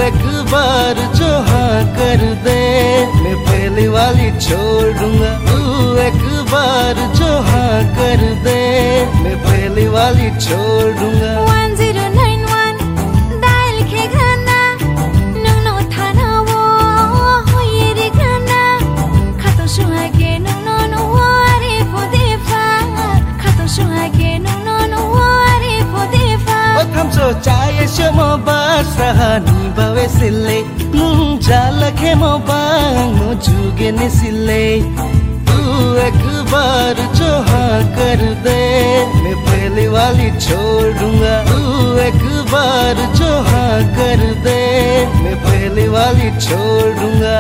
एक बार जो हाँ कर दे, मैं पहली वाली छोड़ दूंगा। तू एक बार जो हाँ कर दे, मैं पहली वाली छोड़ दूंगा। 1091 डायल के गाना नोंनो थाना वो होये रे गाना खातो सुहागे नोंनो नो वारे फोदेफा खातो सुहागे नोंनो नो वारे फोदेफा Othamso chaya shamo basahani bawe sile jala khemo bang no juge ne sile। तू एक बार जो हाँ कर दे, मैं पहली वाली छोड़ दूंगा। तू एक बार जो हाँ कर दे, मैं पहली वाली छोड़ दूंगा।